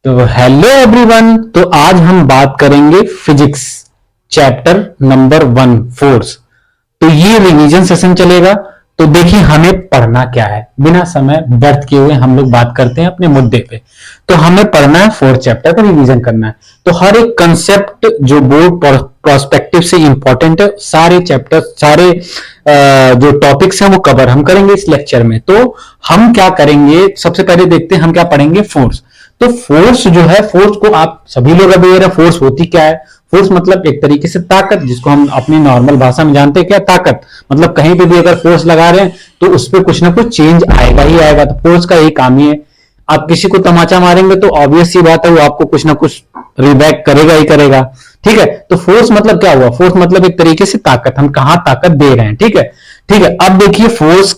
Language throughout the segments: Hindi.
तो हेलो एवरीवन। तो आज हम बात करेंगे फिजिक्स चैप्टर नंबर 1 फोर्स। तो ये रिवीजन सेशन चलेगा। तो देखिए हमें पढ़ना क्या है, बिना समय व्यर्थ किए हुए हम लोग बात करते हैं अपने मुद्दे पे। तो हमें पढ़ना है फोर्थ चैप्टर का रिवीजन करना है। तो हर एक कंसेप्ट जो बोर्ड प्रोस्पेक्टिव से इंपॉर्टेंट है, सारे चैप्टर सारे जो टॉपिक्स हैं वो कवर हम करेंगे इस लेक्चर में। तो हम क्या करेंगे, सबसे पहले देखते हैं हम क्या पढ़ेंगे, फोर्स। तो फोर्स जो है, फोर्स को आप सभी लोग अवेयर है, फोर्स होती क्या है। फोर्स मतलब एक तरीके से ताकत, जिसको हम अपनी नॉर्मल भाषा में जानते हैं क्या, ताकत। मतलब कहीं पे भी अगर फोर्स लगा रहे हैं तो उस पर कुछ ना कुछ चेंज आएगा ही आएगा। तो फोर्स का यही काम ही है। आप किसी को तमाचा मारेंगे तो ऑब्वियस सी बात है वो आपको कुछ ना कुछ रिबैक करेगा ही करेगा। ठीक है, तो फोर्स मतलब क्या हुआ, फोर्स मतलब एक तरीके से ताकत, हम कहां ताकत दे रहे हैं। ठीक है, ठीक है। अब देखिए फोर्स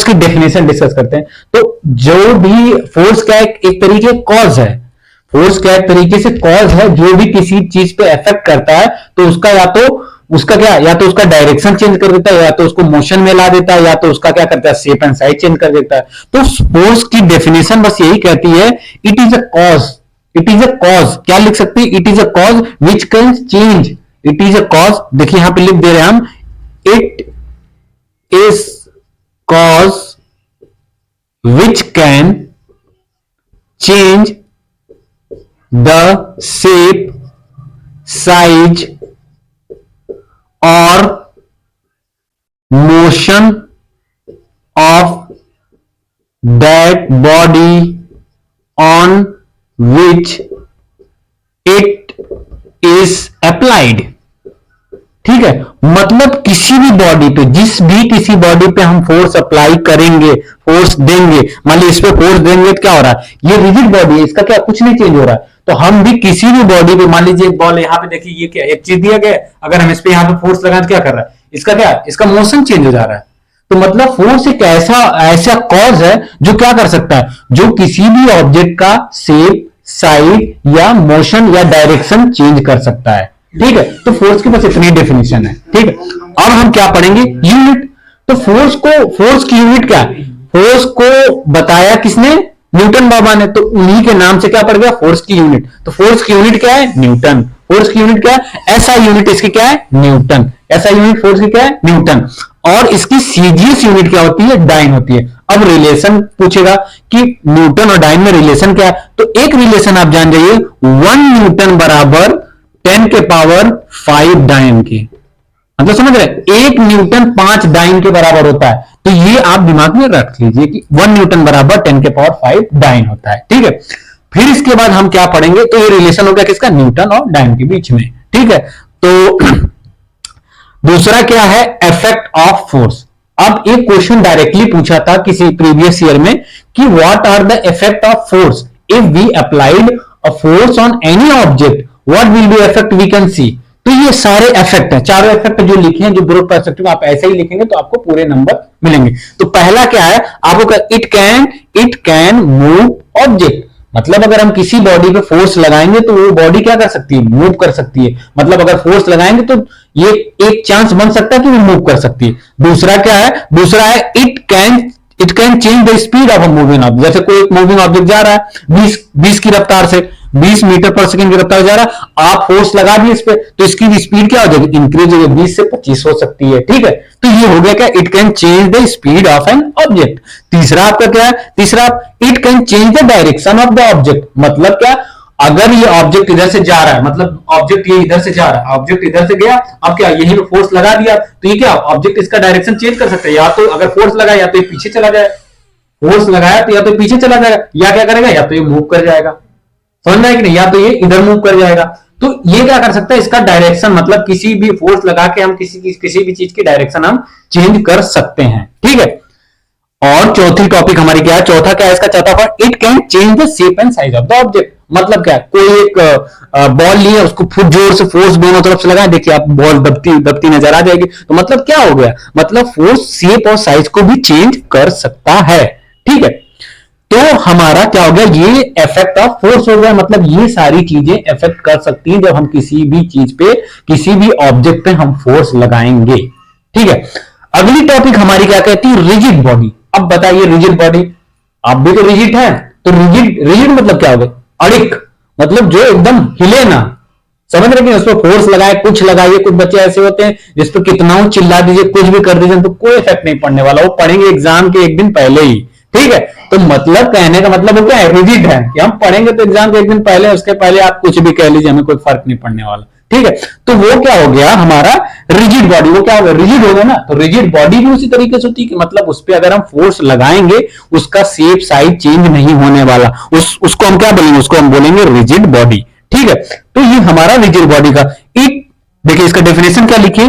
की डेफिनेशन डिस्कस करते हैं। तो जो भी फोर्स क्या है, एक तरीके कॉज है। फोर्स क्या एक तरीके से कॉज है, जो भी किसी चीज पे इफेक्ट करता है तो उसका या तो उसका क्या, या तो उसका डायरेक्शन चेंज कर देता है, या तो उसको मोशन में ला देता है, या तो उसका क्या करता है, शेप एंड साइज चेंज कर देता है। तो फोर्स की डेफिनेशन बस यही कहती है, it is a cause. It is a cause, क्या लिख सकते हैं, it is a cause which can change. It is a cause, देखिए यहां पे लिख दे रहे हैं हम, it is cause which can change the shape, size or motion of that body on which it is applied। ठीक है, मतलब किसी भी बॉडी पे, किसी बॉडी पे हम फोर्स अप्लाई करेंगे, फोर्स देंगे, मान लीजिए इस पे फोर्स देंगे तो क्या हो रहा है, ये रिजिड बॉडी है, इसका क्या कुछ नहीं चेंज हो रहा है। तो हम भी किसी भी बॉडी पे, मान लीजिए एक बॉल यहाँ पे, देखिए ये क्या एक चीज दिया गया है, अगर हम इस पे यहाँ पे फोर्स लगाएं तो क्या कर रहा है, इसका क्या, इसका मोशन चेंज हो जा रहा है। तो मतलब फोर्स एक ऐसा कॉज है जो क्या कर सकता है, जो किसी भी ऑब्जेक्ट का शेप, साइज या मोशन या डायरेक्शन चेंज कर सकता है। ठीक है, तो फोर्स की बस इतनी डेफिनेशन है। ठीक है, अब हम क्या पढ़ेंगे, यूनिट। तो फोर्स की यूनिट क्या है, फोर्स को बताया किसने, न्यूटन बाबा ने। तो उन्हीं के नाम से क्या पड़ गया, फोर्स की यूनिट। तो फोर्स की यूनिट क्या है, न्यूटन। फोर्स की यूनिट क्या है, ऐसा यूनिट इसकी क्या है, न्यूटन। ऐसा यूनिट फोर्स की क्या है, न्यूटन। और इसकी सीजीएस यूनिट क्या होती है, डाइन होती है। अब रिलेशन पूछेगा कि न्यूटन और डाइन में रिलेशन क्या है। तो एक रिलेशन आप जान जाइए, 1 न्यूटन बराबर 10 के पावर 5 डाइन की, मतलब समझ रहे, 1 न्यूटन 5 डाइन के बराबर होता है। तो ये आप दिमाग में रख लीजिए कि 1 न्यूटन बराबर 10 के पावर 5 डाइन होता है। ठीक है, फिर इसके बाद हम क्या पढ़ेंगे, तो ये रिलेशन हो गया किसका, न्यूटन और डाइन के बीच में। ठीक है, तो दूसरा क्या है, इफेक्ट ऑफ फोर्स। अब एक क्वेश्चन डायरेक्टली पूछा था किसी प्रीवियस ईयर में कि what are the effect of force if we applied a force on any object, what will be effect we can see. तो ये सारे इफेक्ट हैं, चारों इफेक्ट जो लिखे हैं, जो ब्रॉड पर्सपेक्टिव आप ऐसे ही लिखेंगे तो आपको पूरे नंबर मिलेंगे। तो पहला क्या है आपको, इट कैन मूव ऑब्जेक्ट। मतलब अगर हम किसी बॉडी पे फोर्स लगाएंगे तो वो बॉडी क्या कर सकती है, मूव कर सकती है। मतलब अगर फोर्स लगाएंगे तो ये एक चांस बन सकता है कि वो मूव कर सकती है। दूसरा क्या है, दूसरा है it can change the speed of a moving object. जैसे कोई एक मूविंग ऑब्जेक्ट जा रहा है 20 की रफ्तार से, 20 मीटर पर सेकंड की रफ्तार जा रहा है, आप फोर्स लगा दिए इस पे तो इसकी स्पीड क्या हो जाएगी, इंक्रीज हो जाएगी, 20 से 25 हो सकती है। ठीक है, तो ये हो गया क्या, it can change the speed of an object. तीसरा आपका क्या है, तीसरा it can change the direction of the object. मतलब क्या, अगर ये ऑब्जेक्ट इधर से जा रहा है, मतलब ऑब्जेक्ट ये इधर से जा रहा है, ऑब्जेक्ट इधर से गया, अब क्या यही पे फोर्स लगा दिया तो ये क्या, ऑब्जेक्ट इसका डायरेक्शन चेंज कर सकता है। या तो अगर फोर्स लगाया या तो ये पीछे चला जाए, फोर्स लगाया तो या तो पीछे चला जाएगा, या क्या करेगा, या तो ये मूव कर जाएगा। समझ रहा है कि नहीं, या तो ये इधर मूव कर जाएगा। तो ये क्या कर सकता है, इसका डायरेक्शन, मतलब किसी भी फोर्स लगा के हम किसी भी चीज की डायरेक्शन हम चेंज कर सकते हैं। ठीक है, और चौथी टॉपिक हमारी क्या है, चौथा क्या है इसका, चौथा point, it can change the shape and size of the object. मतलब क्या, कोई एक बॉल लिए, उसको फुट जोर से फोर्स दोनों तरफ से लगाए, देखिए आप बॉल दबती नजर आ जाएगी। तो मतलब क्या हो गया, मतलब फोर्स शेप और साइज को भी चेंज कर सकता है। ठीक है, तो हमारा क्या हो गया, ये इफेक्ट ऑफ फोर्स हो गया। मतलब ये सारी चीजें इफेक्ट कर सकती हैं जब हम किसी भी चीज पे, किसी भी ऑब्जेक्ट पे हम फोर्स लगाएंगे। ठीक है, अगली टॉपिक हमारी क्या कहती है, रिजिड बॉडी। अब बताइए रिजिड बॉडी, आप भी तो रिजिड है, तो रिजिड मतलब क्या हो गया, अड़िक मतलब जो एकदम हिले ना, समझ रहे कि उस पर फोर्स लगाए, कुछ लगाइए। कुछ बच्चे ऐसे होते हैं जिस पर कितना चिल्ला दीजिए, कुछ भी कर दीजिए तो कोई इफेक्ट नहीं पड़ने वाला, वो पढ़ेंगे एग्जाम के एक दिन पहले ही। ठीक है, तो मतलब कहने का मतलब वो क्या है, रिजिड है कि हम पढ़ेंगे तो एग्जाम के एक दिन पहले, उसके पहले आप कुछ भी कह लीजिए, हमें कोई फर्क नहीं पड़ने वाला। ठीक है, तो वो क्या हो गया हमारा रिजिड बॉडी, वो क्या होगा, रिजिड होगा ना। तो रिजिड बॉडी भी उसी तरीके से होती है कि मतलब उस पर अगर हम फोर्स लगाएंगे उसका शेप साइज चेंज नहीं होने वाला, उसको हम क्या बोलेंगे, उसको हम बोलेंगे रिजिड बॉडी। ठीक है, तो ये हमारा रिजिड बॉडी का इट, देखिए इसका डेफिनेशन क्या लिखिए,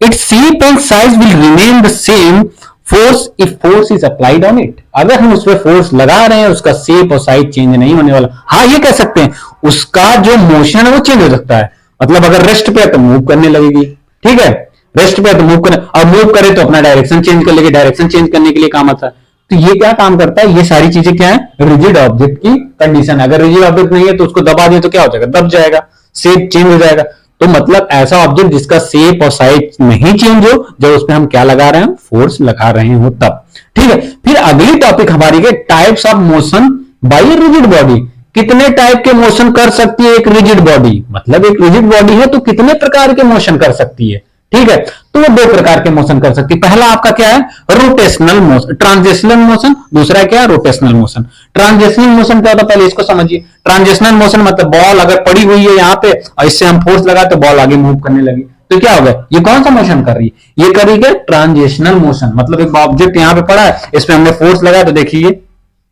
it shape and size will remain the same force if force is applied on it. अगर हम उस पर फोर्स लगा रहे हैं उसका शेप और साइज चेंज नहीं होने वाला। हाँ ये कह सकते हैं उसका जो मोशन है वो चेंज हो सकता है, मतलब अगर रेस्ट पे है तो मूव करने लगेगी। ठीक है, रेस्ट पे है तो मूव करने, और मूव करे तो अपना डायरेक्शन चेंज कर लेगी, डायरेक्शन चेंज करने के लिए काम आता है। तो ये क्या काम करता है, ये सारी चीजें क्या है, रिजिड ऑब्जेक्ट की कंडीशन है। अगर रिजिड ऑब्जेक्ट नहीं है तो उसको दबा दिए तो क्या हो जाएगा, दब जाएगा, शेप चेंज हो जाएगा। तो मतलब ऐसा ऑब्जेक्ट जिसका शेप और साइज नहीं चेंज हो, जब उस पर हम क्या लगा रहे हैं, फोर्स लगा रहे हो तब। ठीक है, फिर अगली टॉपिक हमारी है types of motion by rigid body. कितने टाइप के मोशन कर सकती है एक रिजिड बॉडी, मतलब एक रिजिड बॉडी है तो कितने प्रकार के मोशन कर सकती है। ठीक है, तो वो दो प्रकार के मोशन कर सकती है। पहला आपका क्या है, रोटेशनल मोशन, ट्रांजिशनल मोशन। दूसरा क्या है, रोटेशनल मोशन। ट्रांजिशनल मोशन क्या होता है, पहले इसको समझिए। ट्रांजिशनल मोशन मतलब बॉल अगर पड़ी हुई है यहाँ पे और इससे हम फोर्स लगाए तो बॉल आगे मूव करने लगी, तो क्या होगा, ये कौन सा मोशन कर रही है, ये कर रही है ट्रांजिशनल मोशन। मतलब एक ऑब्जेक्ट यहाँ पे पड़ा है, इस पे हमने फोर्स लगाया तो देखिए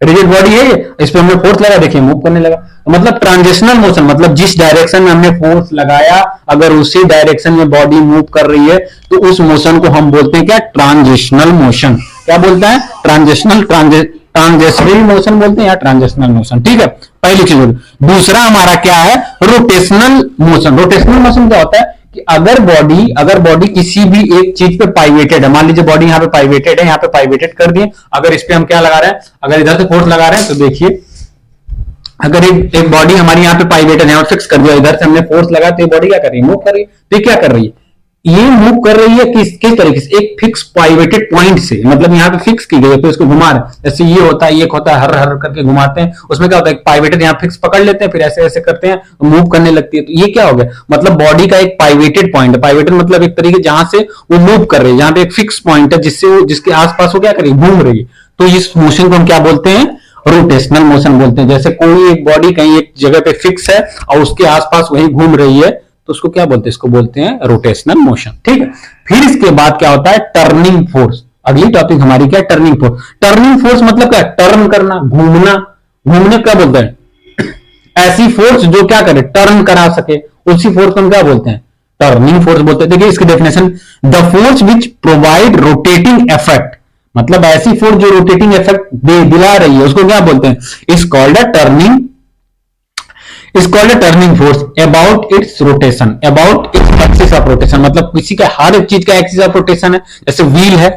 रिजिड बॉडी है ये, इस पे हमने फोर्स लगा, देखिए मूव करने लगा। तो मतलब ट्रांजिशनल मोशन मतलब जिस डायरेक्शन में हमने फोर्स लगाया अगर उसी डायरेक्शन में बॉडी मूव कर रही है तो उस मोशन को हम बोलते हैं क्या, ट्रांजिशनल मोशन। क्या बोलता है, ट्रांजिशनल, ट्रांजिशनल मोशन बोलते हैं या ट्रांजिशनल मोशन। ठीक है, पहली चीज। दूसरा हमारा क्या है, रोटेशनल मोशन। रोटेशनल मोशन क्या होता है कि अगर बॉडी किसी भी एक चीज पे पाइवेटेड है, मान लीजिए बॉडी यहाँ पे पाइवेटेड है, यहाँ पे पाइवेटेड कर दिए, अगर इस पे हम क्या लगा रहे हैं, अगर इधर से फोर्स लगा रहे हैं तो देखिए अगर एक बॉडी हमारी यहाँ पे पाइवेटेड है और फिक्स कर दिया, इधर से हमने फोर्स लगा तो ये बॉडी क्या कर रही है, मूव कर रही है। तो ये क्या कर रही है, ये मूव कर रही है किस तरीके से, एक फिक्स पाइवेटेड पॉइंट से, मतलब यहाँ पे फिक्स की गई है तो इसको घुमा रहे, जैसे ये होता है, ये होता है, हर हर करके घुमाते हैं, उसमें क्या होता है, पाइवेटेड यहाँ फिक्स पकड़ लेते हैं, फिर ऐसे ऐसे करते हैं मूव करने लगती है। तो ये क्या हो गया, मतलब बॉडी का एक पाइवेटेड पॉइंट है। पाइवेटेड मतलब एक तरीके जहां से वो मूव कर रही है, जहां पे एक फिक्स पॉइंट है जिससे वो, जिसके आसपास वो क्या कर रही है, घूम रही है। तो इस मोशन को हम क्या बोलते हैं, रोटेशनल मोशन बोलते हैं। जैसे कोई एक बॉडी कहीं एक जगह पे फिक्स है और उसके आसपास वही घूम रही है तो उसको क्या बोलते हैं, इसको बोलते हैं रोटेशनल मोशन। ठीक है, फिर इसके बाद क्या होता है, टर्निंग फोर्स। अगली टॉपिक हमारी क्या है, टर्निंग फोर्स। टर्निंग फोर्स मतलब क्या, टर्न करना, घूमना। घूमने क्या बोलते हैं, ऐसी फोर्स जो क्या करे, टर्न करा सके, उसी फोर्स को हम क्या बोलते हैं, टर्निंग फोर्स बोलते हैं। देखिए इसकी definition, the force which provide rotating effect, मतलब ऐसी फोर्स जो रोटेटिंग इफेक्ट दिला रही है उसको क्या बोलते हैं, is called a turning, is called a turning force about it's rotation, about its axis of rotation. मतलब किसी का हर एक चीज का एक्सिस ऑफ रोटेशन है। जैसे व्हील है,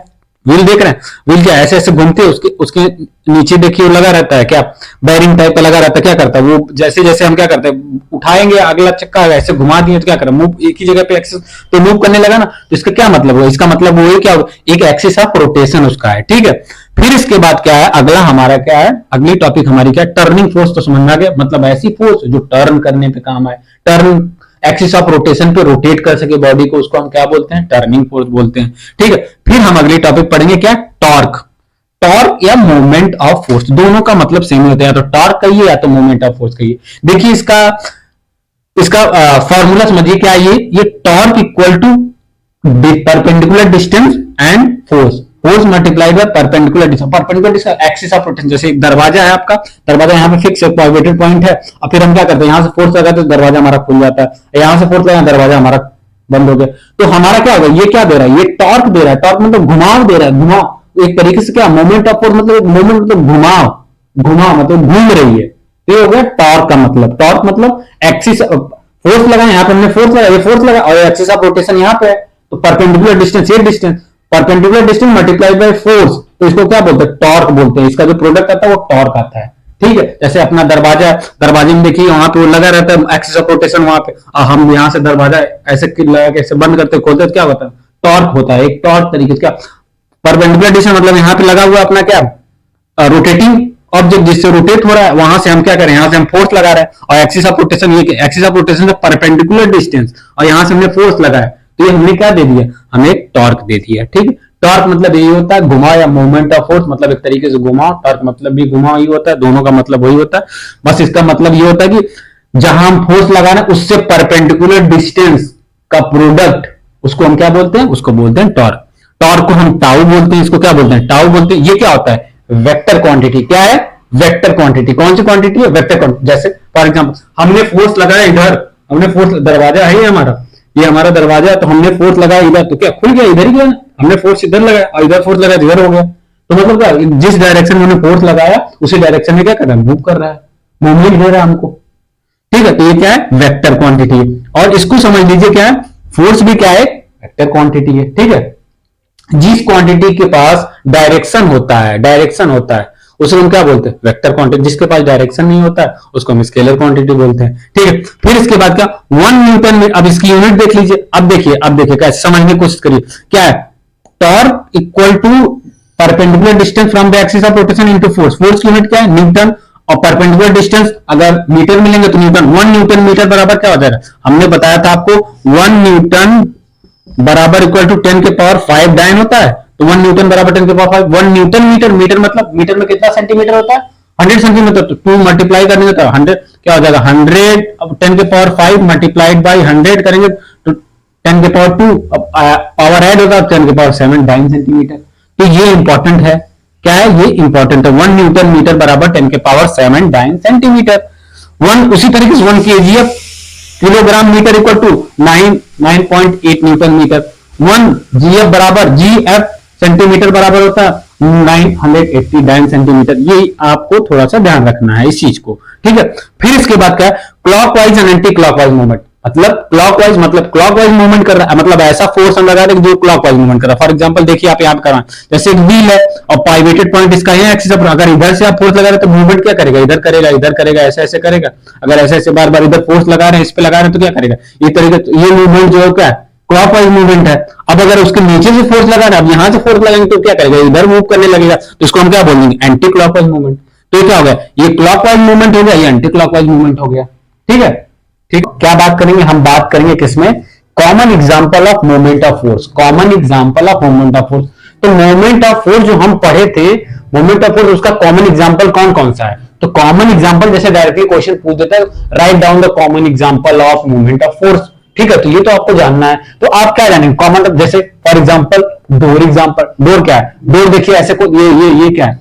व्हील देख रहे हैं, व्हील क्या ऐसे ऐसे घूमते हैं, उसके नीचे देखिए वो लगा रहता है क्या, बैरिंग टाइप का लगा रहता है। क्या करता है वो, जैसे जैसे हम क्या करते हैं उठाएंगे अगला चक्का ऐसे घुमा दिए तो क्या करें, मूव एक ही जगह पे एक्सिस तो मूव करने लगा ना। तो इसका क्या मतलब हुआ, इसका मतलब वो है क्या, एक एक्सिस ऑफ रोटेशन उसका है। ठीक है, फिर इसके बाद क्या है, अगला हमारा क्या है, अगली टॉपिक हमारी क्या है, टर्निंग फोर्स। तो समझ में आ गया, मतलब ऐसी फोर्स जो टर्न करने पे काम आए, टर्न एक्सिस ऑफ रोटेशन पे रोटेट कर सके बॉडी को, उसको हम क्या बोलते हैं, टर्निंग फोर्स बोलते हैं। ठीक है, फिर हम अगली टॉपिक पढ़ेंगे क्या, टॉर्क। टॉर्क या मूवमेंट ऑफ फोर्स, दोनों का मतलब सेम होता है, या तो टॉर्क कहिए या तो मूवमेंट ऑफ फोर्स कहिए। देखिए इसका फॉर्मूला समझिए क्या है, ये torque equal to perpendicular distance and force, force multiplied by perpendicular distance. Perpendicular distance axis of rotation, जैसे एक दरवाजा है आपका, दरवाजा यहाँ पे फिक्स एक पाइवेटेड पॉइंट है, और फिर हम क्या करते हैं, यहाँ से फोर्स लगाते हैं तो दरवाजा हमारा खुल जाता है, यहाँ से फोर्स लगाया दरवाजा हमारा बंद हो गया। तो हमारा क्या होगा, ये क्या दे रहा है, ये टॉर्क दे रहा है। टॉर्क मतलब घुमाव दे रहा है, घुमाव एक तरीके से क्या, मोमेंट ऑफ फोर्स मतलब मोमेंट मतलब घुमाव मतलब घूम रही है, ये हो गया टॉर्क का मतलब। टॉर्क मतलब एक्सिस, फोर्स लगा यहाँ पे हमने फोर्स लगा, ये फोर्स लगा और एक्सिस ऑफ रोटेशन यहाँ पे है, तो परपेंडिकुलर डिस्टेंस, ये distance, perpendicular distance multiplied by force, तो इसको क्या बोलते हैं, टॉर्क बोलते हैं। इसका जो प्रोडक्ट आता है वो टॉर्क आता है। ठीक है, जैसे अपना दरवाजा, दरवाजे में देखिए वहां पे वो लगा रहता है एक्सिस ऑफ रोटेशन वहां पे, और हम यहाँ से दरवाजा ऐसे लगा के ऐसे बंद करते खोलते तो क्या होता है, टॉर्क होता है, एक टॉर्क तरीके से। क्या परपेंडिकुलर डिस्टेंस मतलब यहाँ पे लगा हुआ अपना क्या, रोटेटिंग, ऑब्जेक्ट जिससे रोटेट हो रहा है वहां से हम क्या करें, यहां से हम फोर्स लगा रहे हैं, और एक्सिस ऑफ रोटेशन, ये एक्सिस ऑफ रोटेशन से परपेंडिकुलर डिस्टेंस, और यहां से हमने फोर्स लगाया, तो ये हमने क्या दे दिया, हमें एक टॉर्क दे दिया। ठीक, टॉर्क मतलब यही होता है घुमाओ, या मूवमेंट ऑफ फोर्स मतलब एक तरीके से घुमाओ, टॉर्क मतलब भी घुमाओ ही होता है, दोनों का मतलब वही होता है। बस इसका मतलब ये होता है कि जहां हम फोर्स लगा रहे हैं उससे परपेंडिकुलर डिस्टेंस का प्रोडक्ट, उसको हम क्या बोलते हैं, उसको बोलते हैं टॉर्क। टॉर्क को हम टाउ बोलते हैं, इसको क्या बोलते हैं, टाउ बोलते हैं। ये क्या होता है, वेक्टर क्वांटिटी। क्या है, वेक्टर क्वांटिटी। कौन सी क्वांटिटी है, वेक्टर क्वांटिटी। जैसे फॉर एग्जांपल हमने फोर्स लगाया इधर, हमने फोर्स, दरवाजा है हमारा, ये हमारा दरवाजा है, तो हमने फोर्स लगाया इधर, तो क्या खुल गया, इधर ही गया ना। हमने फोर्स इधर लगाया और इधर फोर्स लगाया, इधर हो गया। तो मतलब क्या, जिस डायरेक्शन में हमने फोर्स लगाया उसी डायरेक्शन में क्या कर रहा है, मूव कर रहा है, मूवमेंट दे रहा है हमको। ठीक है, तो ये क्या है, वेक्टर क्वांटिटी। और इसको समझ लीजिए क्या है, फोर्स भी क्या है, वेक्टर क्वांटिटी है। ठीक है, जिस क्वांटिटी के पास डायरेक्शन होता है, डायरेक्शन होता है उसे हम क्या बोलते हैं, वेक्टर क्वांटिटी। जिसके पास डायरेक्शन नहीं होता है उसको हम स्केलर क्वांटिटी बोलते हैं। ठीक है, फिर इसके बाद क्या, 1 न्यूटन में, अब इसकी यूनिट देख लीजिए। अब देखिए कैसे समझने की कोशिश करिए। क्या है, torque equal to perpendicular distance from the axis of rotation into force. Force की यूनिट क्या है, न्यूटन, और परपेंडिकुलर डिस्टेंस अगर मीटर में लेंगे तो न्यूटन। 1 न्यूटन मीटर बराबर क्या हो जाएगा, हमने बताया था आपको 1 न्यूटन बराबर इक्वल टू 10 के पावर 5 डाइन होता है। तो 1 न्यूटन बराबर 10 के पावर 5। 1 न्यूटन मीटर, मीटर मतलब मीटर में कितना सेंटीमीटर होता है, 100 सेंटीमीटर। तो 2 मल्टीप्लाई करेंगे तो 100 क्या हो जाएगा, 100 अब 10 के पावर 5 मल्टीप्लाइड बाई 100 करेंगे तो 10 के पावर 2, अब पावर ऐड होगा 10 के पावर 7 डाइन सेंटीमीटर। तो ये इंपॉर्टेंट है। क्या है, ये इंपॉर्टेंट है। 1 न्यूटन मीटर बराबर 10 के पावर 7 डाइन सेंटीमीटर। 1 उसी तरीके से 1 kgf kilogram metre equal to 9.8 newton metre. 1 GF बराबर, जीएफ सेंटीमीटर बराबर होता है 980 डाइन सेंटीमीटर। ये आपको थोड़ा सा ध्यान रखना है इस चीज को। ठीक है, फिर इसके बाद क्या है, clockwise and anti clockwise movement. मतलब क्लॉकवाइज मतलब क्लॉकवाइज मूवमेंट कर रहा है, मतलब ऐसा फोर्स हम लगा रहे हैं जो क्लॉकवाइज मूवमेंट कर रहा है। फॉर एग्जांपल देखिए, आप यहाँ पे कर रहे हैं, जैसे एक व्हील है और पाइवेटेड पॉइंट इसका है एक्सिस पर। अगर इधर से आप फोर्स लगा रहे हैं तो मूवमेंट क्या करेगा, इधर करेगा, इधर करेगा, ऐसे ऐसे करेगा। अगर ऐसे ऐसे बार बार इधर फोर्स लगा रहे हैं, इस पे लगा रहे हैं तो क्या करेगा, ये तरीके, ये मूवमेंट जो है क्या है, क्लॉकवाइज मूवमेंट है। अब अगर उसके नीचे से फोर्स लगा रहे हैं, अब यहां से फोर्स लगाएंगे तो क्या करेगा, इधर मूव करने लगेगा, तो इसको हम क्या बोलेंगे, एंटी क्लॉकवाइज मूवमेंट। तो ये क्या हो गया, ये क्लॉकवाइज मूवमेंट हो गया, ये एंटी क्लॉकवाइज मूवमेंट हो गया। ठीक है, ठीक, क्या बात करेंगे, हम बात करेंगे किसमें, common example of movement of force. Common example of movement of force. तो मूवमेंट ऑफ फोर्स जो हम पढ़े थे, मूवमेंट ऑफ फोर्स, उसका कॉमन एग्जांपल कौन कौन सा है। तो कॉमन एग्जांपल जैसे डायरेक्टली क्वेश्चन पूछ देता है, write down the common example of movement of force. ठीक है, तो ये तो आपको जानना है। तो आप क्या जानेंगे कॉमन, जैसे for example door example. Door क्या है, डोर देखिए ऐसे को, ये क्या है,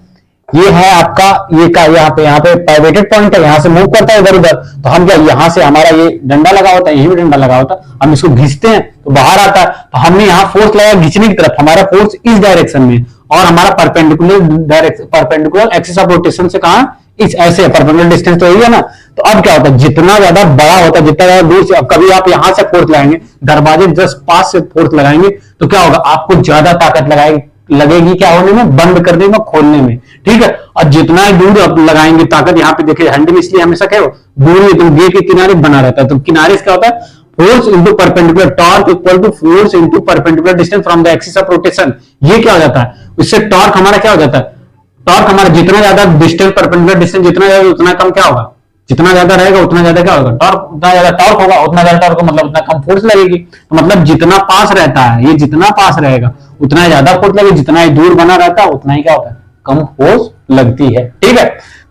ये है आपका, ये का यहाँ पे पाइवेटेड पॉइंट है, यहां से मूव करता है इधर उधर। तो हम क्या, यहां से हमारा ये डंडा लगा होता है, यही भी डंडा लगा होता है, हम इसको घिसते हैं तो बाहर आता है। तो हमने यहाँ फोर्स लगाया घिंचने की तरफ, हमारा फोर्स इस डायरेक्शन में, और हमारा perpendicular direction, perpendicular axis of rotation से कहा, इस ऐसे परपेंडिकुलर डिस्टेंस तो यही है ना। तो अब क्या होता है, जितना ज्यादा बड़ा होता है, जितना ज्यादा दूर से, अब कभी आप यहां से फोर्स लगाएंगे, दरवाजे जस्ट पास से फोर्स लगाएंगे तो क्या होगा, आपको ज्यादा ताकत लगेगी क्या होने में, बंद करने में, खोलने में। ठीक है, और जितना ही दूर आप लगाएंगे ताकत, यहाँ पे देखिए हैंडल इसलिए हमेशा क्या हो, दूर में, तो गे के किनारे बना रहता है। तो किनारे से क्या होता है, force into perpendicular, torque equal to force into perpendicular distance from the axis of rotation. ये क्या हो जाता है, इससे टॉर्क हमारा क्या हो जाता है, टॉर्क हमारा जितना ज्यादा डिस्टेंस, परपेंडिकुलर डिस्टेंस जितना ज्यादा उतना कम क्या होगा, जितना ज्यादा रहेगा उतना ज्यादा क्या होगा, टॉर्क, उतना ज्यादा टॉर्क होगा, उतना ज्यादा टॉर्क मतलब उतना कम फोर्स लगेगी। तो मतलब जितना पास रहता है, ये जितना पास रहेगा उतना ज्यादा फोर्स लगेगी, जितना ही दूर बना रहता है उतना ही क्या होता है, कम फोर्स लगती है। ठीक है,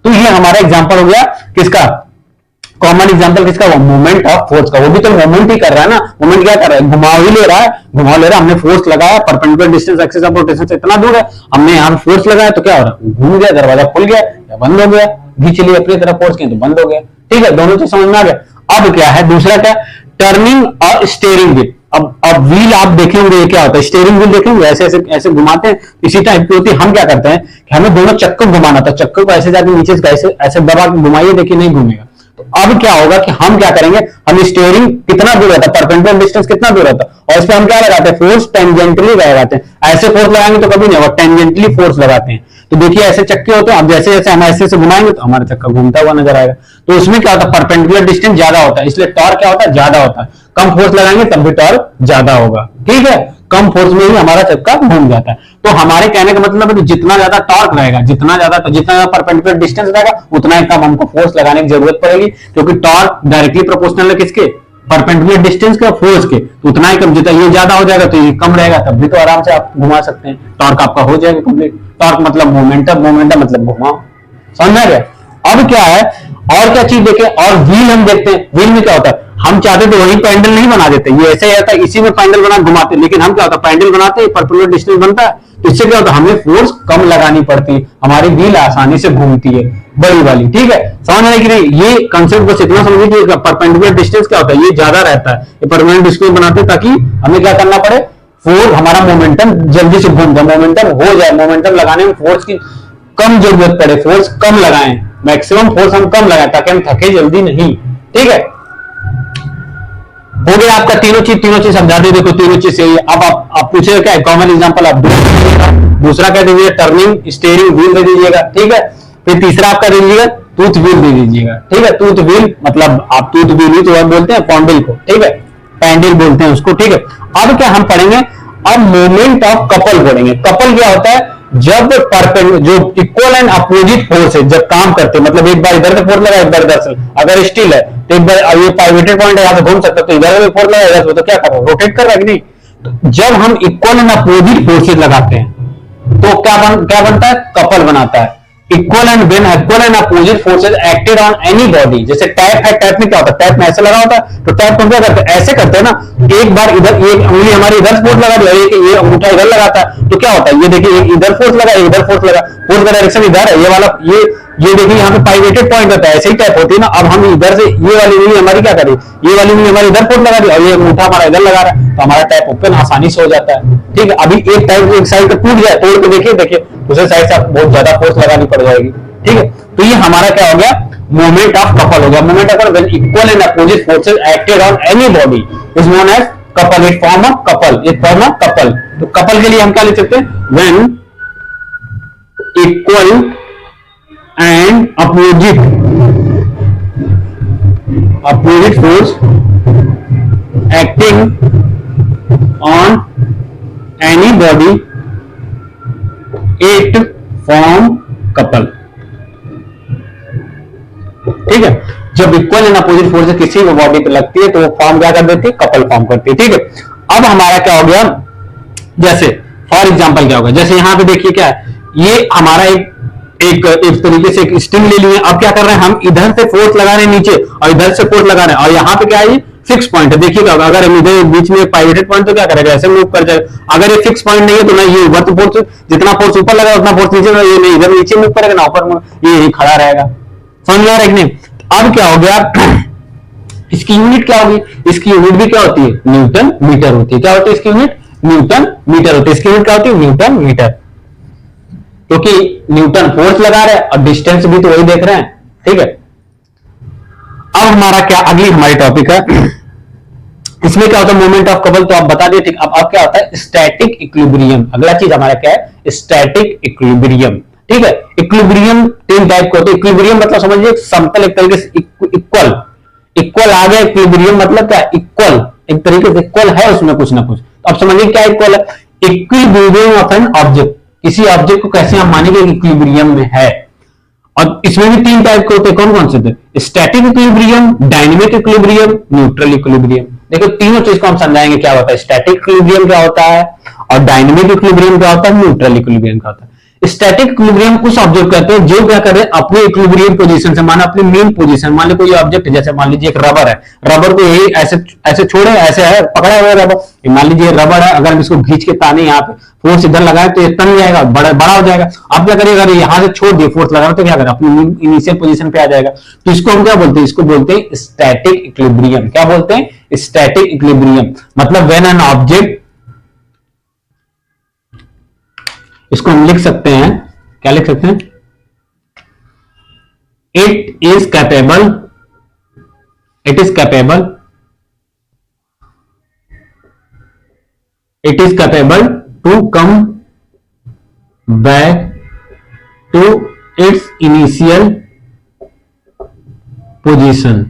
तो ये हमारा एग्जांपल हो गया किसका, कॉमन एग्जांपल किसका, वो मूवमेंट ऑफ फोर्स का। वो भी तो मूवमेंट ही कर रहा है ना, मूवमेंट क्या कर रहा है, घुमाव ही ले रहा है, घुमाव ले रहा है। हमने फोर्स लगाया, perpendicular distance axis of rotation से इतना दूर है, हमने यहाँ फोर्स लगाया तो क्या हो रहा है, घूम गया, दरवाजा खुल गया या बंद हो गया, घींच लिए अपनी तरफ फोर्स किया तो बंद हो गया। ठीक है, दोनों चीज समझ में आ गया। अब क्या है दूसरा, क्या, टर्निंग और स्टीयरिंग व्हील। अब व्हील आप देखेंगे ये क्या होता है, स्टीयरिंग व्हील देखेंगे ऐसे ऐसे ऐसे घुमाते हैं, इसी टाइप की होती है। हम क्या करते हैं कि हमें दोनों चक्कर घुमाना था, चक्कर को ऐसे जाके नीचे ऐसे ऐसे दबा के घुमाइए, देखिए नहीं घूमेगा। तो अब क्या होगा कि हम क्या करेंगे, हम स्टीयरिंग कितना दूर रहता है, परपेंडिकुलर डिस्टेंस कितना दूर रहता है, और इस पर हम क्या लगाते हैं, फोर्स टेंजेंटली लगाते हैं। ऐसे फोर्स लगाएंगे तो कभी नहीं होगा, टेंजेंटली फोर्स लगाते हैं। तो देखिए ऐसे चक्के होते हैं, अब जैसे जैसे हम ऐसे घुमाएंगे तो हमारा चक्का घूमता हुआ नजर आएगा। तो उसमें क्या होता है, परपेंडिकुलर डिस्टेंस ज्यादा होता है, इसलिए टॉर्क क्या होता है, ज्यादा होता है। कम फोर्स लगाएंगे तब भी टॉर्क ज्यादा होगा। ठीक है, कम फोर्स में ही हमारा चक्का घूम जाता है। तो हमारे कहने का मतलब है कि जितना ज्यादा टॉर्क रहेगा, जितना ज्यादा परपेंडिकुलर डिस्टेंस रहेगा, उतना ही कम हमको फोर्स लगाने की जरूरत पड़ेगी, क्योंकि टॉर्क डायरेक्टली प्रोपोर्शनल है किसके, परपेंडिकुलर डिस्टेंस के, फोर्स के। तो उतना ही कम, जितना ये ज्यादा हो जाएगा तो ये कम रहेगा, तब भी तो आराम से आप घुमा सकते हैं, टॉर्क आपका हो जाएगा कंप्लीट। टॉर्क मतलब मोमेंटम, मोमेंटम मतलब घुमाओ, समझ में आ गया। अब क्या है, और क्या चीज देखें, और व्हील हम देखते हैं। व्हील में क्या होता है, हम चाहते तो वही पैंडल नहीं बना देते, ये ऐसे ही आता है, इसी में पैंडल बना घुमाते, लेकिन हम क्या होता है, पैंडल बनाते हैं, परपेंडिकुलर डिस्टेंस बनता है, तो इससे क्या होता है, हमें फोर्स कम लगानी पड़ती है, हमारी व्हील आसानी से घूमती है, बड़ी वाली। ठीक है, समझ में कि नहीं, ये कंसेप्ट बस इतना समझिए कि परपेंडिकुलर डिस्टेंस क्या होता है, ये ज्यादा रहता है, ये परमानेंट डिस्टेंस बनाते हैं ताकि हमें क्या करना पड़े, फोर्स, हमारा मोमेंटम जल्दी से घूम जाए, मोमेंटम हो जाए, मोमेंटम लगाने में फोर्स की कम जरूरत पड़े, फोर्स कम लगाएं, मैक्सिमम फोर्स हम कम लगाएं ताकि हम थके जल्दी नहीं। ठीक है, हो गया आपका तीनों चीज समझा दे, देखो तीनों चीज सही है। अब आप पूछेगा क्या, कॉमन एग्जांपल आप दूसरा कह दीजिएगा टर्निंग स्टीयरिंग व्हील दे दीजिएगा। ठीक है, फिर तीसरा आपका दे दीजिएगा टूथ व्हील दे दीजिएगा। ठीक है, टूथ व्हील मतलब आप टूथ व्हील ही तो बोलते हैं पॉन्डिल को। ठीक है, पैंडल बोलते हैं उसको। ठीक है, अब क्या हम पढ़ेंगे, अब मोमेंट ऑफ कपल पढ़ेंगे। कपल क्या होता है, जब जो इक्वल एंड अपोजिट फोर्स है जब काम करते हैं, मतलब एक बार इधर से फोर्स लगा, एक बार इधर से, अगर स्टील है तो एक बार ये पाइवेटेड पॉइंट है, यहाँ से घूम सकते, तो इधर से फोर्स लगा, इधर से, तो क्या कर रहा है, रोटेट कर रहा है कि नहीं। तो जब हम इक्वल एंड अपोजिट फोर्सेज लगाते हैं तो क्या बनता है, कपल बनाता है। Equal and when equal and opposite forces acted on any body, जैसे टैप है, टैप में क्या होता है, टैप में ऐसे लगा होता है, तो टैप को क्या करते हैं, ऐसे करते हैं ना, एक बार इधर एक उंगली हमारी इधर फोर्स लगा दी, ये अंगूठा इधर लगाता है, तो क्या होता है, ये देखिए एक इधर फोर्स लगा, एक इधर फोर्स लगा, फोर्स का डायरेक्शन इधर है, ये वाला ये देखिए यहाँ पे पाइवेटेड पॉइंट होता है, ऐसे ही टैप होती है ना। अब हम इधर से ये वाली उंगली हमारी क्या करी, ये वाली उंगली हमारी इधर फोर्स लगा दी और ये अंगूठा हमारा इधर लगा रहा है, तो हमारा टैप ओपन आसानी से हो जाता है। ठीक है, अभी एक टाइप एक साइड टूट जाए, तोड़ के देखिए दूसरे साइड से आप बहुत ज्यादा फोर्स लगानी पड़ जाएगी। ठीक है, तो ये हमारा क्या हो गया, मोमेंट ऑफ कपल हो गया। Moment of when equal and opposite forces acted on any body is known as couple, it form a couple, it form a couple. तो कपल के लिए हम क्या लिख सकते हैं, when equal and opposite force acting on any body it form couple. ठीक है, जब इक्वल एंड अपोजिट फोर्स किसी भी बॉडी पे लगती है तो वो फॉर्म क्या कर देती है, कपल फॉर्म करती है। ठीक है, अब हमारा क्या हो गया, जैसे फॉर एग्जांपल क्या होगा, जैसे यहां पे देखिए क्या है, ये हमारा एक तरीके से एक स्ट्रिंग ले लिए। अब क्या कर रहे हैं, हम इधर से फोर्स लगा रहे हैं नीचे और इधर से फोर्स लगा रहे हैं, और यहाँ पे क्या है, ये फिक्स पॉइंट है। देखिएगा अगर हम इधर बीच में पाइवेटेड पॉइंट तो क्या करेगा, ऐसे मूव कर जाएगा। अगर ये फिक्स पॉइंट नहीं है तो ना ये ऊपर फोर्स, जितना फोर्स ऊपर लगा उतना फोर्स नीचे, ये नहीं इधर नीचे मूव करेगा ना ऊपर, ये खड़ा रहेगा। समझ में आ रहा है कि नहीं। अब क्या हो गया, इसकी यूनिट क्या होगी, इसकी यूनिट भी क्या होती है, न्यूटन मीटर होती है। क्या होती है इसकी यूनिट, न्यूटन मीटर होती है। इसकी यूनिट क्या होती है, न्यूटन मीटर, क्योंकि न्यूटन फोर्स लगा रहे हैं और डिस्टेंस भी तो वही देख रहे हैं। ठीक है, अब हमारा क्या, अगली हमारी टॉपिक है, इसमें क्या होता है, मोमेंट ऑफ कपल तो आप बता दिए। ठीक, अब क्या होता है, स्टैटिक इक्विलिब्रियम। अगला चीज हमारा क्या है, स्टैटिक इक्विलिब्रियम। ठीक है, इक्विलिब्रियम तीन टाइप का होता है। इक्विलिब्रियम मतलब समझिए समतल, एक तरीके से इक्वल, इक्वल आ गया। इक्विलिब्रियम मतलब क्या, इक्वल, एक तरीके से इक्वल है उसमें कुछ ना कुछ। अब समझिए क्या इक्वल है, इक्विलिब्रियम ऑफ एन ऑब्जेक्ट, किसी ऑब्जेक्ट को कैसे हम मानेंगे इक्विलिब्रियम में है। और इसमें भी तीन टाइप के होते हैं, कौन कौन से थे, static equilibrium, dynamic equilibrium, neutral equilibrium. देखो तीनों चीज को हम समझाएंगे, क्या होता है स्टैटिक इक्विलिब्रियम क्या होता है, और डायनेमिक इक्विलिब्रियम क्या होता है, न्यूट्रल इक्विलिब्रियम क्या होता है। स्टैटिक इक्विलिब्रियम उस ऑब्जेक्ट कहते हैं जो क्या करे, अपने इक्विलिब्रियम पोजीशन से, मान अपनी मेन पोजीशन, मान लो कोई ऑब्जेक्ट, जैसे मान लीजिए एक रबर है, रबर को यही ऐसे ऐसे छोड़े, ऐसे है पकड़ा हुआ रबर, मान लीजिए रबर है, अगर हम इसको खींच के ताने यहाँ पे फोर्स इधर लगाए तो ये तन जाएगा, बड़ा हो जाएगा। अब क्या करिए, अगर यहाँ से छोड़ दिए फोर्स लगा तो क्या करें, अपनी इनिशियल पोजीशन पे आ जाएगा। तो इसको हम क्या बोलते हैं, इसको बोलते हैं स्टैटिक इक्विलिब्रियम। क्या बोलते हैं, स्टैटिक इक्विलिब्रियम। मतलब व्हेन एन ऑब्जेक्ट, इसको हम लिख सकते हैं, क्या लिख सकते हैं, it is capable to come back to its initial position.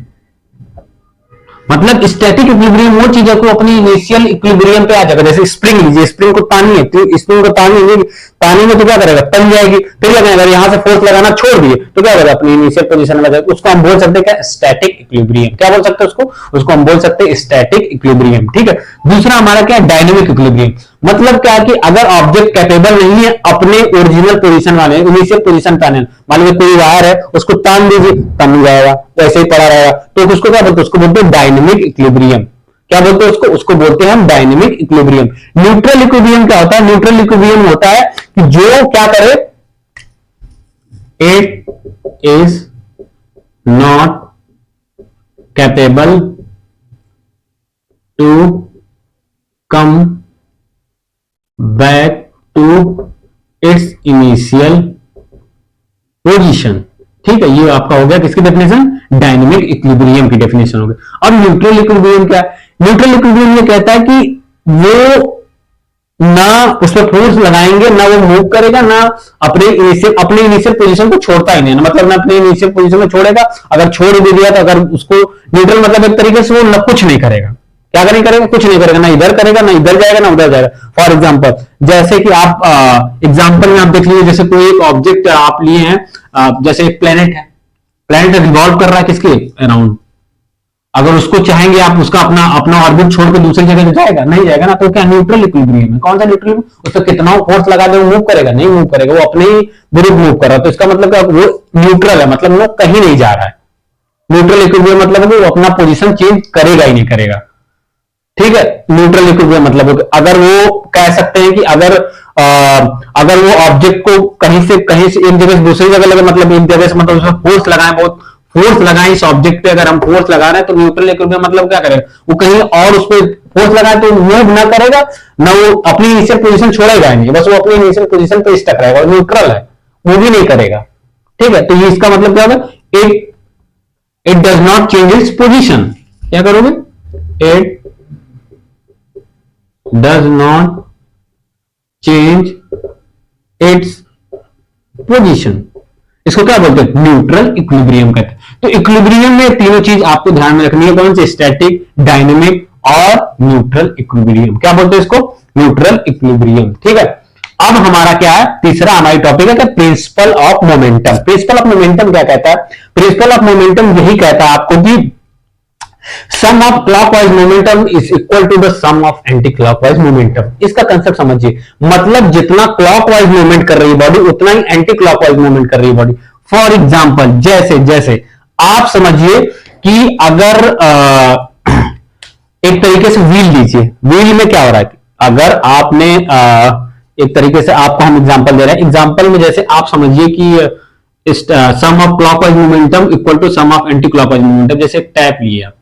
मतलब स्टैटिक इक्विलिब्रियम वो चीज है को अपनी इनिशियल इक्विलिब्रियम पे आ जाएगा। जैसे स्प्रिंग लीजिए, स्प्रिंग को तानी है तो स्प्रिंग को तानी में तो क्या करेगा, तन जाएगी। फिर क्या करेगा, यहां से फोर्स लगाना छोड़ दिए तो क्या करेगा, अपनी इनिशियल पोजीशन में जाएगा। उसको हम बोल सकते हैं क्या, स्टैटिक इक्विलिब्रियम। क्या बोल सकते हैं उसको हम बोल सकते हैं स्टैटिक इक्विलिब्रियम। ठीक है। दूसरा हमारा क्या, डायनेमिक इक्विलिब्रियम। मतलब क्या कि अगर ऑब्जेक्ट कैपेबल नहीं है अपने ओरिजिनल पोजीशन वाले इनिशियल पोजीशन पे आने, मान लीजिए कोई वायर है उसको तान दीजिए, तन जाएगा, वैसे ही पड़ा रहेगा, तो उसको क्या बोलते हैं, उसको बोलते हैं डायनेमिक इक्विलिब्रियम। क्या बोलते हैं उसको बोलते हैं हम डायनेमिक इक्विलिब्रियम। न्यूट्रल इक्विलिब्रियम क्या होता है, न्यूट्रल इक्विलिब्रियम होता है कि जो क्या करे, it is not capable to come back to its initial position. ठीक है, ये आपका हो गया किसकी डेफिनेशन, डायनेमिक इक्विलिब्रियम की डेफिनेशन हो गई। अब न्यूट्रल इक्विलिब्रियम क्या है, न्यूट्रल इक्विलिब्रियम ये कहता है कि वो ना उस पर फोर्स लगाएंगे, ना वो मूव करेगा, ना अपने इनिशियल पोजीशन को छोड़ता ही नहीं, मतलब ना अपने इनिशियल पोजीशन में छोड़ेगा, अगर छोड़ भी दिया तो अगर उसको न्यूट्रल मतलब एक तरीके से वो न कुछ नहीं करेगा। क्या नहीं करेगा, कुछ नहीं करेगा, ना इधर करेगा, ना इधर जाएगा, ना उधर जाएगा। फॉर एग्जाम्पल, जैसे कि आप एग्जाम्पल में आप देख लीजिए, जैसे कोई एक ऑब्जेक्ट आप लिए हैं, जैसे एक प्लेनेट है, प्लेनेट रिवॉल्व कर रहा है किसके अराउंड, अगर उसको चाहेंगे आप उसका अपना अपना ऑर्बिट छोड़ के दूसरी जगह जाएगा, नहीं जाएगा ना, तो क्या न्यूट्रल इक्विलिब्रियम है। कौन सा न्यूट्रल, उस पर कितना फोर्स लगा दे वो मूव करेगा, नहीं मूव करेगा, वो अपने ही विरुद्ध मूव कर रहा है। तो इसका मतलब क्या, वो न्यूट्रल है, मतलब वो कहीं नहीं जा रहा है। न्यूट्रल इक्विलिब्रियम मतलब वो अपना पोजीशन चेंज करेगा ही नहीं करेगा। ठीक है, न्यूट्रल इक्विलिब्रियम मतलब अगर वो कह सकते हैं कि अगर वो ऑब्जेक्ट को कहीं से एक जगह से दूसरी जगह लगे, मतलब एक जगह से मतलब उसमें फोर्स लगाएं, बहुत फोर्स लगाएं इस ऑब्जेक्ट पे, अगर हम फोर्स लगा रहे हैं तो न्यूट्रल इक्विलिब्रियम मतलब क्या करेगा, वो कहीं और उस पर फोर्स लगाए तो मूव ना करेगा, ना वो अपनी इनिशियल पोजीशन छोड़ेगा नहीं, बस वो अपनी इनिशियल पोजीशन पे स्टक रहेगा, न्यूट्रल है, वो भी नहीं करेगा। ठीक है, तो ये इसका मतलब क्या होगा, it does not change its position. क्या करोगे, it does not change its position। इसको क्या बोलते हैं, न्यूट्रल इक्विलिब्रियम कहते हैं। तो इक्विलिब्रियम में तीनों चीज आपको ध्यान में रखनी है, कौन से, स्टैटिक, डायनेमिक और न्यूट्रल इक्विलिब्रियम। क्या बोलते हैं इसको, न्यूट्रल इक्विलिब्रियम। ठीक है, अब हमारा क्या है, तीसरा हमारी टॉपिक है कि principal of momentum. Principal of momentum क्या कहता है, प्रिंसिपल ऑफ मोमेंटम यही कहता है आपको कि sum of clockwise momentum is equal to the sum of anti clockwise momentum. इसका कंसेप्ट समझिए, मतलब जितना क्लॉकवाइज मूवमेंट कर रही है बॉडी उतना ही एंटी क्लॉकवाइज मूवमेंट कर रही है बॉडी। फॉर एग्जांपल, जैसे आप समझिए कि अगर एक तरीके से व्हील लीजिए, व्हील में क्या हो रहा है, अगर आपने एक तरीके से आपको हम एग्जांपल दे रहे हैं, एग्जांपल में जैसे आप समझिए कि sum of clockwise momentum equal to sum of anti clockwise momentum. जैसे टैप लिए आप,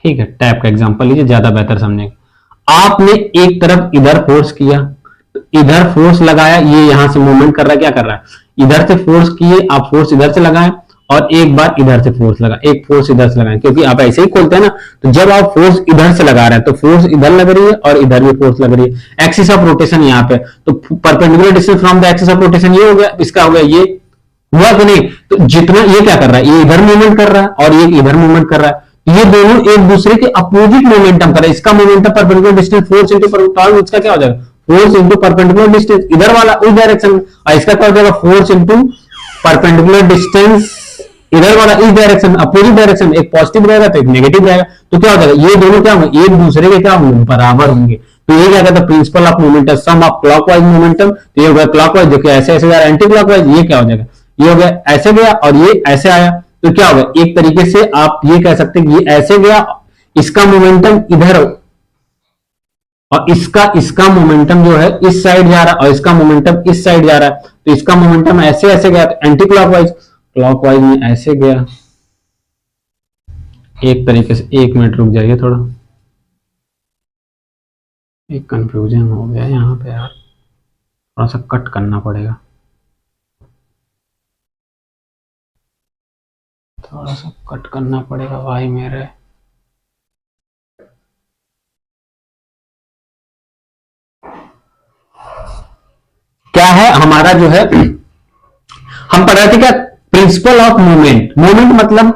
ठीक है, टैप का एग्जांपल लीजिए, ज्यादा बेहतर समझेंगे। आपने एक तरफ इधर फोर्स किया, तो इधर फोर्स लगाया, ये यहां से मूवमेंट कर रहा है, क्या कर रहा है, इधर से फोर्स किए, आप फोर्स इधर से लगाएं और एक बार इधर से फोर्स लगा, एक फोर्स इधर से लगाएं, क्योंकि आप ऐसे ही खोलते हैं ना, तो जब आप फोर्स इधर से लगा रहे हैं तो फोर्स इधर लग रही है और इधर भी फोर्स लग रही है। एक्सिस ऑफ रोटेशन यहाँ पे, तो perpendicular distance from the axis of rotation ये हो गया, इसका हो गया, ये हुआ कि नहीं। तो जितना ये क्या कर रहा है, ये इधर मूवमेंट कर रहा है और ये इधर मूवमेंट कर रहा है, ये दोनों एक दूसरे के अपोजिट मोमेंटम कर रहे हैं। इसका momentum perpendicular distance force into perpendicular, इसका क्या हो जाएगा, फोर्स इंटू परपेंडिकुलर डिस्टेंस, इधर वाला उस डायरेक्शन में, और इसका क्या हो जाएगा, फोर्स इंटू परपेंडिकुलर डिस्टेंस इधर वाला इस डायरेक्शन, अपोजिट डायरेक्शन, एक पॉजिटिव रहेगा तो एक नेगेटिव रहेगा। तो क्या हो जाएगा, ये दोनों क्या होंगे, एक दूसरे के क्या होंगे, बराबर होंगे। तो ये क्या कहता है, principle of momentum, sum of clockwise momentum. तो ये हो गया क्लॉकवाइज, जो कि ऐसे ऐसे जा रहा है, एंटी क्लॉकवाइज ये क्या हो जाएगा, ये हो गया ऐसे गया और ये ऐसे आया। तो क्या होगा, एक तरीके से आप ये कह सकते हैं कि ये ऐसे गया, इसका मोमेंटम इधर और इसका मोमेंटम जो है इस साइड जा रहा है और इसका मोमेंटम इस साइड जा रहा है। तो इसका मोमेंटम ऐसे ऐसे गया, तो एंटी क्लॉकवाइज, क्लॉकवाइज में ऐसे गया। एक तरीके से, एक मिनट रुक जाइए, थोड़ा एक कंफ्यूजन हो गया यहाँ पे यार, थोड़ा सा कट करना पड़ेगा, थोड़ा सा कट करना पड़ेगा भाई मेरे। क्या है हमारा जो है, हम पढ़ रहे थे क्या, प्रिंसिपल ऑफ मूवमेंट। मूवमेंट मतलब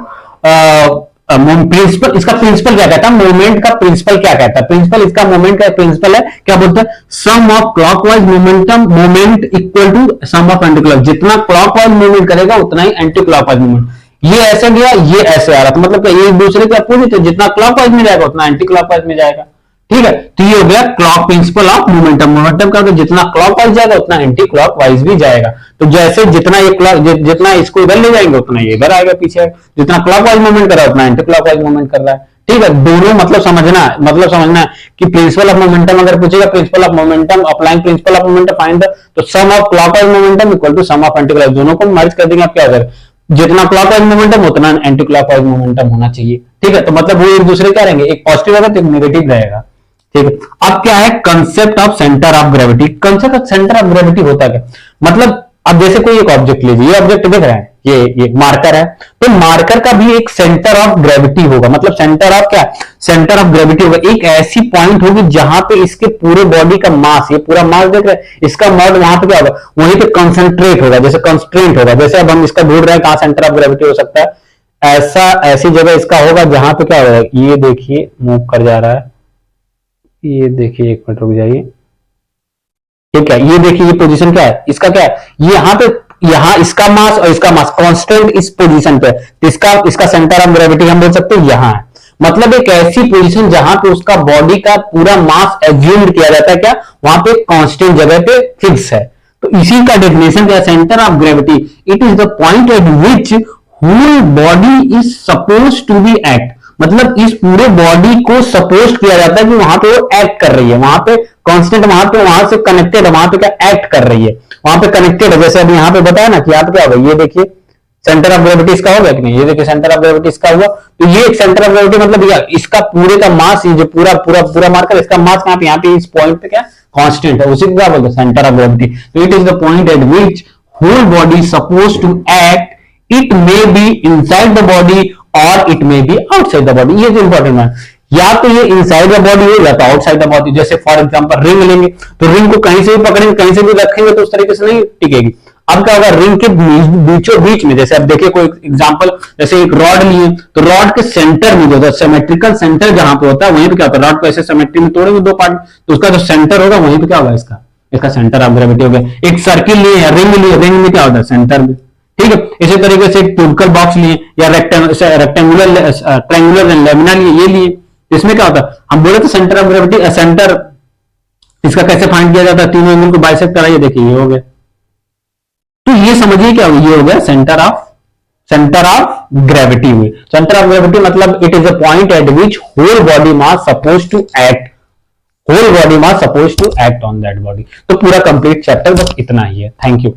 प्रिंसिपल, इसका प्रिंसिपल क्या कहता है, मूवमेंट का प्रिंसिपल क्या कहता है, प्रिंसिपल इसका मूवमेंट का प्रिंसिपल है, क्या बोलता है, sum of clockwise momentum moment equal to sum of anti clock, जितना क्लॉकवाइज मूवमेंट करेगा उतना ही एंटी क्लॉकवाइज मूवमेंट। ये ऐसे गया, ये ऐसे आ रहा, तो मतलब ये एक दूसरे के अपोजिट है, जितना क्लॉकवाइज में जाएगा उतना एंटी क्लॉकवाइज में जाएगा। ठीक है, तो ये हो गया clock principal of momentum. Momentum का जितना क्लॉकवाइज जाएगा उतना एंटी क्लॉकवाइज भी जाएगा। तो जैसे जितना ये जितना इसको इधर ले जाएंगे उतना ये इधर आएगा पीछे, जितना क्लॉकवाइज मूवमेंट कर रहा है उतना एंटी क्लॉकवाइज मूवमेंट कर रहा है। ठीक है, दोनों मतलब समझना कि प्रिंसिपल ऑफ मोमेंटम अगर पूछेगा, principle of momentum applying principle of momentum find तो sum of clockwise momentum equal to sum of anti clockwise, दोनों को मर्ज कर देंगे। आप क्या होगा, जितना क्लॉकवाइज मोमेंटम उतना एंटी क्लॉकवाइज मोमेंटम होना चाहिए। ठीक है, तो मतलब वो एक दूसरे क्या रहेंगे, एक पॉजिटिव रहेगा तो एक नेगेटिव रहेगा। ठीक है, अब क्या है concept of centre of gravity. Concept of centre of gravity होता क्या, मतलब अब जैसे कोई एक ऑब्जेक्ट लीजिए, ये ऑब्जेक्ट दिख रहा है, ये मार्कर है, तो मार्कर का भी एक सेंटर ऑफ ग्रेविटी होगा। मतलब सेंटर ऑफ क्या, सेंटर ऑफ ग्रेविटी होगा, एक ऐसी पॉइंट होगी जहां पे इसके पूरे बॉडी का मास, ये पूरा मास देख रहे हैं, इसका मॉड वहां पे क्या होगा, वहीं पे कंसंट्रेट होगा, जैसे कंस्ट्रेंट होगा। जैसे अब हम इसका ढूंढ रहे हैं कहां सेंटर ऑफ ग्रेविटी हो सकता है, ऐसी जगह इसका होगा जहां पे क्या होगा, ये देखिए मूव कर जा रहा है, ये देखिए एक मिनट रुक जाइए। ठीक है, ये देखिए ये पोजीशन क्या है, इसका क्या है, ये यहाँ इसका मास और इसका मास कांस्टेंट इस पोजीशन पे, इसका सेंटर ऑफ ग्रेविटी हम बोल सकते हैं यहाँ है। मतलब एक ऐसी पोजीशन जहां पे उसका बॉडी का पूरा मास एज्यूम्ड किया जाता है, क्या वहां पे कांस्टेंट जगह पे फिक्स है। तो इसी का डेफिनेशन क्या है, centre of gravity it is the point at which whole body is suppose to be act. मतलब इस पूरे बॉडी को सपोज किया जाता है कि वहां पे वो एक्ट कर रही है, वहां पे कांस्टेंट, वहां से कनेक्टेड है, वहां पे क्या एक्ट कर रही है, वहां पे कनेक्टेड है। जैसे अभी यहाँ पे बताया ना कि यहाँ पे क्या होगा, ये देखिए सेंटर ऑफ ग्रेविटी इसका होगा कि नहीं, ये देखिए सेंटर ऑफ ग्रेविटी इसका हुआ, तो ये एक सेंटर ऑफ ग्रेविटी मतलब यार इसका पूरे का मास, ये जो पूरा पूरा पूरा मार्कर, इसका मास यहाँ पे इस पॉइंट पे क्या कांस्टेंट है, उसी को क्या बोलते हैं सेंटर ऑफ ग्रेविटी। तो it is the point at which whole body suppose to act, it may be inside the body और it may be outside the body. ये जो इंपॉर्टेंट है, या तो ये इनसाइड द बॉडी हो या तो आउटसाइड द बॉडी। जैसे फॉर एग्जांपल रिंग लेंगे, तो रिंग को कहीं से भी पकड़ेंगे, कहीं से भी रखेंगे तो उस तरीके से नहीं टिकेगी। अब क्या होगा, रिंग के बीचों बीच में, जैसे अब देखिए कोई एग्जांपल, जैसे एक रॉड लिए, तो रॉड के सेंटर में जो सिमेट्रिकल सेंटर जहां पे होता है, वहीं पे क्या होता है, रॉड को ऐसे सिमेट्री में तोड़ेंगे दो पार्ट, तो उसका जो सेंटर होगा वहीं पे क्या होगा, इसका सेंटर ऑफ ग्रेविटी हो गया। एक सर्किल लिए, रिंग लिए, रिंग में क्या होता है सेंटर में। ठीक है, इसी तरीके से एक क्यूबिकल बॉक्स लिए या रेक्टेंगुलर ट्रायंगुलर लेमिना लिए, ये लिए, इसमें क्या होता है, हम बोले तो सेंटर ऑफ ग्रेविटी, सेंटर इसका कैसे फाइंड किया जाता है, तीनों एंगल को बाइसेक्ट कराइए, देखिए ये हो गया। तो ये समझिए क्या ये हो गया सेंटर ऑफ ग्रेविटी हुई। सेंटर ऑफ ग्रेविटी मतलब it is a point at which whole body mass suppose to act, whole body mass suppose to act on that body. तो पूरा कंप्लीट चैप्टर बस इतना ही है। Thank you.